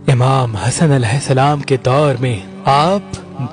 امام حسن علیہ السلام کے دور میں آپ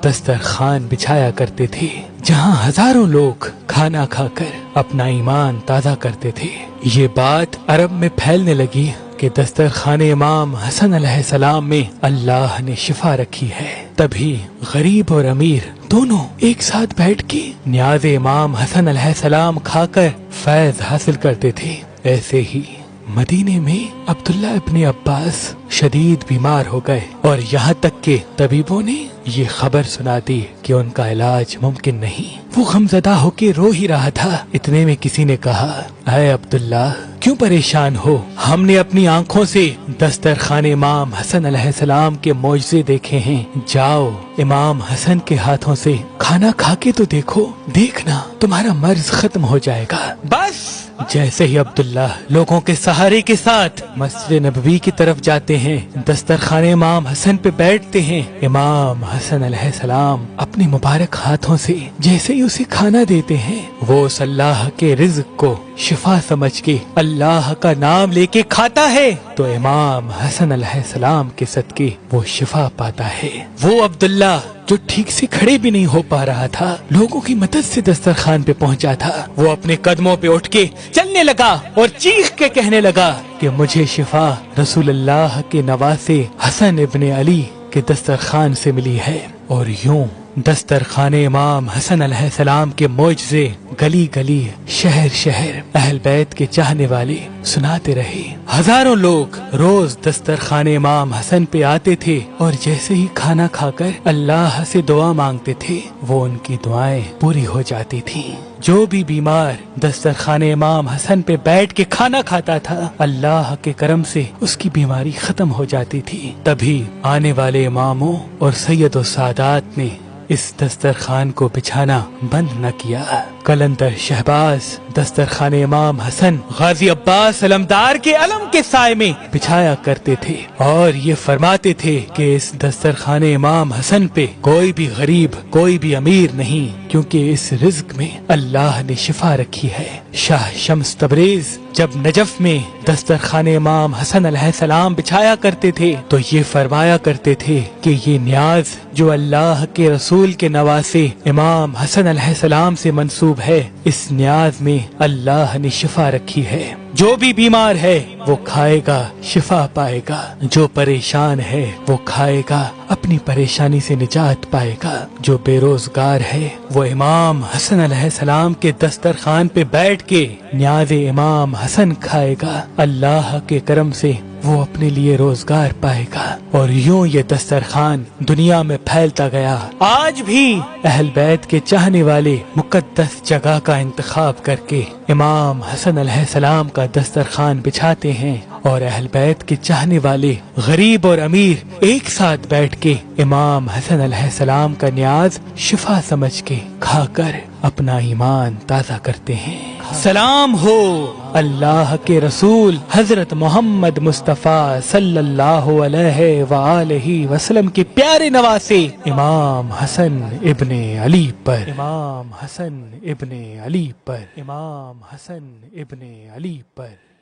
دسترخوان بچھایا کرتے تھے جہاں ہزاروں لوگ کھانا کھا کر اپنا ایمان تازہ کرتے تھے۔ یہ بات عرب میں پھیلنے لگی کہ دسترخوان امام حسن علیہ السلام میں اللہ نے شفا رکھی ہے۔ تبھی غریب اور امیر دونوں ایک ساتھ بیٹھ کے نیاز امام حسن علیہ السلام کھا کر فیض حاصل کرتے تھے۔ ایسے ہی مدینے میں عبداللہ ابن عباس شدید بیمار ہو گئے اور یہاں تک کہ طبیبوں نے یہ خبر سنا دی کہ ان کا علاج ممکن نہیں۔ وہ غمزدہ ہو کے رو ہی رہا تھا، اتنے میں کسی نے کہا، اے عبداللہ کیوں پریشان ہو؟ ہم نے اپنی آنکھوں سے دسترخوان امام حسن علیہ السلام کے معجزے دیکھے ہیں، جاؤ امام حسن کے ہاتھوں سے کھانا کھا کے تو دیکھو، دیکھنا تمہارا مرض ختم ہو جائے گا۔ بس جیسے ہی عبداللہ لوگوں کے سہارے کے ساتھ مسجد نبوی کی طرف جاتے ہیں، دسترخوان امام حسن پہ بیٹھتے ہیں، امام حسن علیہ السلام اپنے مبارک ہاتھوں سے جیسے ہی اسے کھانا دیتے ہیں، وہ اس اللہ کے رزق کو شفا سمجھ کے اللہ کا نام لے کے کھاتا ہے تو امام حسن علیہ السلام کے صدقے وہ شفا پاتا ہے۔ وہ عبداللہ جو ٹھیک سے کھڑے بھی نہیں ہو پا رہا تھا، لوگوں کی مدد سے دسترخوان پہ پہنچا تھا، وہ اپنے قدموں پہ اٹھ کے چلنے لگا اور چیخ کے کہنے لگا کہ مجھے شفا رسول اللہ کے نواسے حسن ابن علی کے دسترخوان سے ملی ہے۔ اور یوں دسترخوان امام حسن علیہ السلام کے معجزے گلی گلی شہر شہر اہل بیت کے چاہنے والے سناتے رہے۔ ہزاروں لوگ روز دسترخوان امام حسن پہ آتے تھے اور جیسے ہی کھانا کھا کر اللہ سے دعا مانگتے تھے، وہ ان کی دعائیں پوری ہو جاتی تھیں۔ جو بھی بیمار دسترخوان امام حسن پہ بیٹھ کے کھانا کھاتا تھا، اللہ کے کرم سے اس کی بیماری ختم ہو جاتی تھی۔ تبھی آنے والے اماموں اور سید و سادات نے اس دسترخوان کو بچھانا بند نہ کیا۔ قلندر شہباز دسترخوان امام حسن غازی عباس علمدار کے علم کے سائے میں بچھایا کرتے تھے اور یہ فرماتے تھے کہ اس دسترخوان امام حسن پہ کوئی بھی غریب کوئی بھی امیر نہیں، کیونکہ اس رزق میں اللہ نے شفا رکھی ہے۔ شاہ شمس تبریز جب نجف میں دسترخوان امام حسن علیہ السلام بچھایا کرتے تھے تو یہ فرمایا کرتے تھے کہ یہ نیاز جو اللہ کے رسول کے نواسے امام حسن علیہ السلام سے منسوب ہے، اس نیاز میں اللہ نے شفا رکھی ہے۔ جو بھی بیمار ہے وہ کھائے گا شفا پائے گا، جو پریشان ہے وہ کھائے گا اپنی پریشانی سے نجات پائے گا، جو بے روزگار ہے وہ امام حسن علیہ السلام کے دسترخوان پہ بیٹھ کے نیاز امام حسن کھائے گا، اللہ کے کرم سے وہ اپنے لیے روزگار پائے گا۔ اور یوں یہ دسترخوان دنیا میں پھیلتا گیا۔ آج بھی اہل بیت کے چاہنے والے مقدس جگہ کا انتخاب کر کے امام حسن علیہ السلام کا دسترخوان بچھاتے ہیں اور اہل بیت کے چاہنے والے غریب اور امیر ایک ساتھ بیٹھ کے امام حسن علیہ السلام کا نیاز شفا سمجھ کے کھا کر اپنا ایمان تازہ کرتے ہیں۔ سلام ہو اللہ کے رسول حضرت محمد مصطفیٰ صلی اللہ علیہ وآلہ وسلم کے پیارے نواسے امام حسن ابن علی پر، امام حسن ابن علی پر، امام حسن ابن علی پر۔